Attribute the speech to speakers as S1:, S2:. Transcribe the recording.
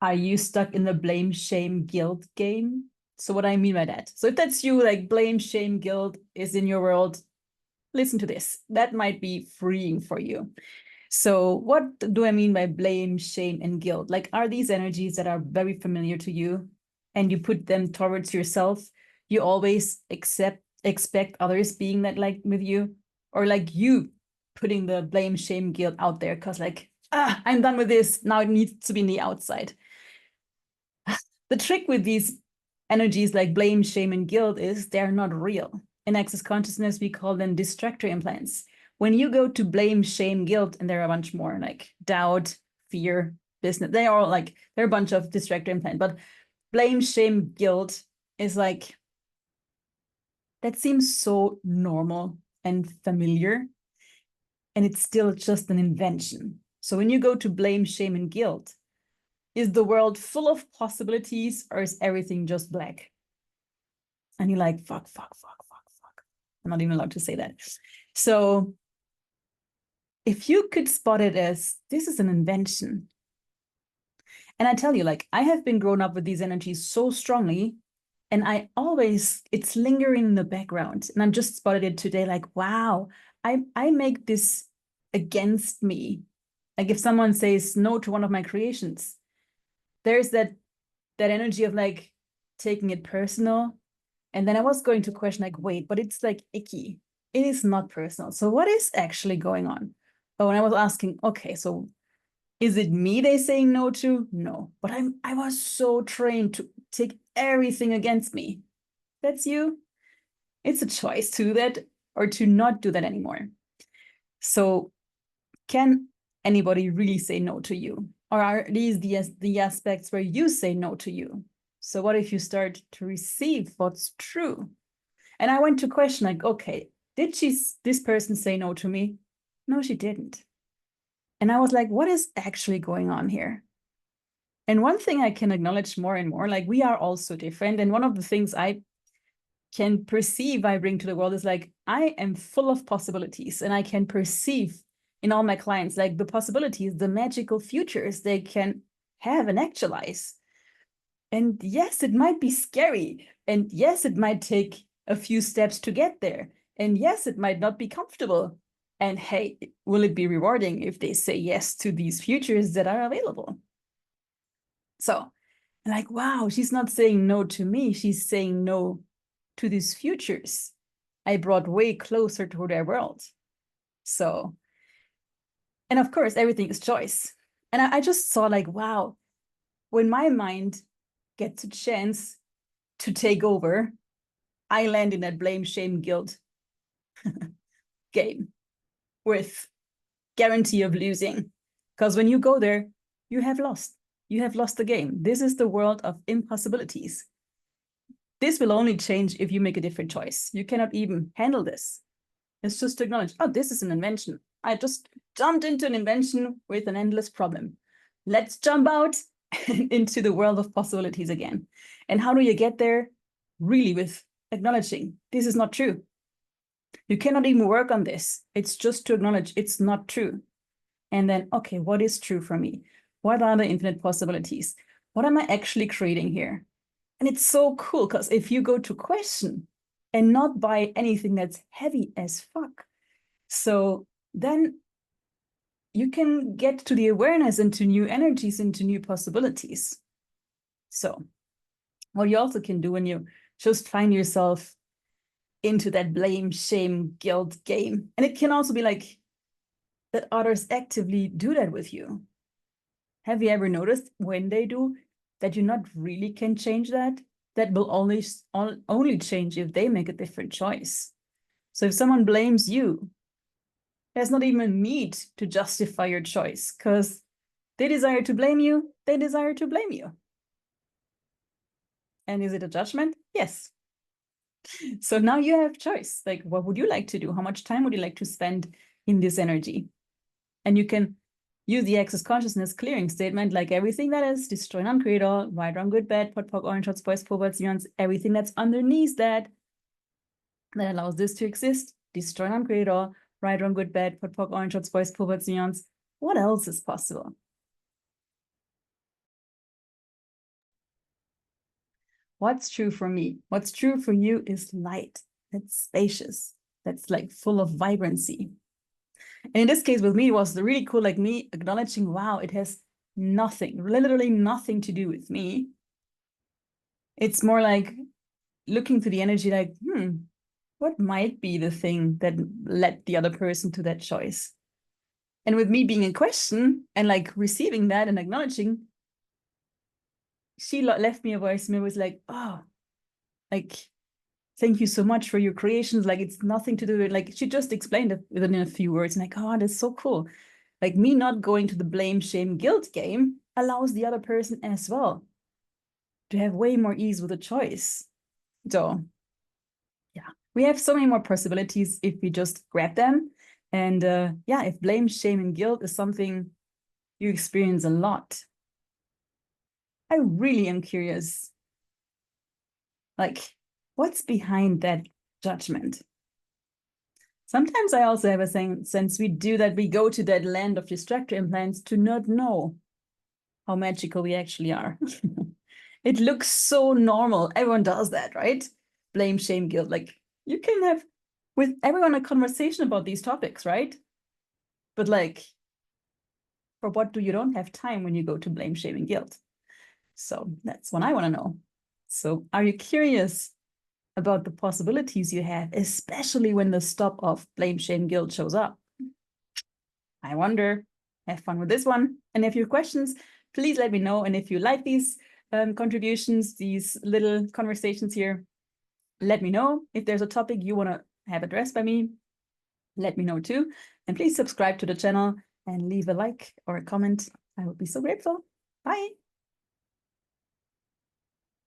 S1: Are you stuck in the blame, shame, guilt game? So what I mean by that. So if that's you, like blame, shame, guilt is in your world, listen to this. That might be freeing for you. So what do I mean by blame, shame, and guilt? Like, are these energies that are very familiar to you and you put them towards yourself? You always expect others being that like with you, or like you putting the blame, shame, guilt out there because like, I'm done with this. Now it needs to be in the outside. The trick with these energies like blame, shame, and guilt is they're not real. In access consciousness, we call them distractor implants. When you go to blame, shame, guilt, and there are a bunch more like doubt, fear, business, they are all like, they're a bunch of distractor implants. But blame, shame, guilt is like, that seems so normal and familiar, and it's still just an invention. So when you go to blame, shame, and guilt, is the world full of possibilities or is everything just black? And you're like, fuck, fuck, fuck, fuck, fuck. I'm not even allowed to say that. So if you could spot it as this is an invention. And I tell you, like, I have been grown up with these energies so strongly, and I always, it's lingering in the background. And I'm just spotted it today, like, wow, I make this against me. Like if someone says no to one of my creations, there's that energy of like taking it personal. And then I was going to question like, wait, but it's like icky. It is not personal. So what is actually going on? But when I was asking, okay, so is it me they saying no to? No. But I was so trained to take everything against me. That's you. It's a choice to do that or to not do that anymore. So can anybody really say no to you? Or are these the aspects where you say no to you? So what if you start to receive what's true? And I went to question like, okay, did this person say no to me? No, she didn't. And I was like, what is actually going on here? And one thing I can acknowledge more and more, like we are all so different. And one of the things I can perceive I bring to the world is like, I am full of possibilities and I can perceive in all my clients, like the possibilities, the magical futures they can have and actualize. And yes, it might be scary. And yes, it might take a few steps to get there. And yes, it might not be comfortable. And hey, will it be rewarding if they say yes to these futures that are available? So, like, wow, she's not saying no to me. She's saying no to these futures I brought way closer to their world. So, and of course, everything is choice. And I just saw like, wow, when my mind gets a chance to take over, I land in that blame, shame, guilt game with guarantee of losing. Because when you go there, you have lost. You have lost the game. This is the world of impossibilities. This will only change if you make a different choice. You cannot even handle this. It's just to acknowledge, oh, this is an invention. I just jumped into an invention with an endless problem. Let's jump out into the world of possibilities again. And how do you get there? Really with acknowledging this is not true. You cannot even work on this. It's just to acknowledge it's not true. And then, okay, what is true for me? What are the infinite possibilities? What am I actually creating here? And it's so cool because if you go to question and not buy anything that's heavy as fuck, so then you can get to the awareness into new energies, into new possibilities. So what you also can do when you just find yourself into that blame, shame, guilt game, and it can also be like that others actively do that with you. Have you ever noticed when they do that you not really can change that? That will only change if they make a different choice. So if someone blames you, there's not even a need to justify your choice because they desire to blame you, they desire to blame you. And is it a judgment? Yes. So now you have choice. Like, what would you like to do? How much time would you like to spend in this energy? And you can use the access consciousness clearing statement, like everything that is destroy, uncreate all, right, wrong, good, bad, pot, poc, orange, hot, spice, forwards, neons, everything that's underneath that allows this to exist, destroy, uncreate all, right, wrong, good, bad, pot, poc, orange, hot, spice, forwards, neons. What else is possible? What's true for me? What's true for you is light. That's spacious. That's like full of vibrancy. And in this case with me, it was really cool, like me acknowledging, wow, it has nothing, literally nothing to do with me. It's more like looking to the energy like, what might be the thing that led the other person to that choice? And with me being in question and like receiving that and acknowledging, she left me a voicemail was like, oh, like, thank you so much for your creations. Like, it's nothing to do with, like, she just explained it within a few words. And like, oh, that's so cool. Like, me not going to the blame, shame, guilt game allows the other person as well to have way more ease with the choice. So, yeah, we have so many more possibilities if we just grab them. And yeah, if blame, shame, and guilt is something you experience a lot, I really am curious, like, what's behind that judgment? Sometimes I also have a sense we do that, we go to that land of distractor implants to not know how magical we actually are. It looks so normal. Everyone does that, right? Blame, shame, guilt. Like, you can have with everyone a conversation about these topics, right? But like, for what do you don't have time when you go to blame, shame, and guilt? So that's what I want to know. So are you curious about the possibilities you have, especially when the stop of blame, shame, guilt shows up? I wonder. Have fun with this one. And if you have questions, please let me know. And if you like these contributions, these little conversations here, let me know. If there's a topic you want to have addressed by me, let me know too. And please subscribe to the channel and leave a like or a comment. I would be so grateful. Bye.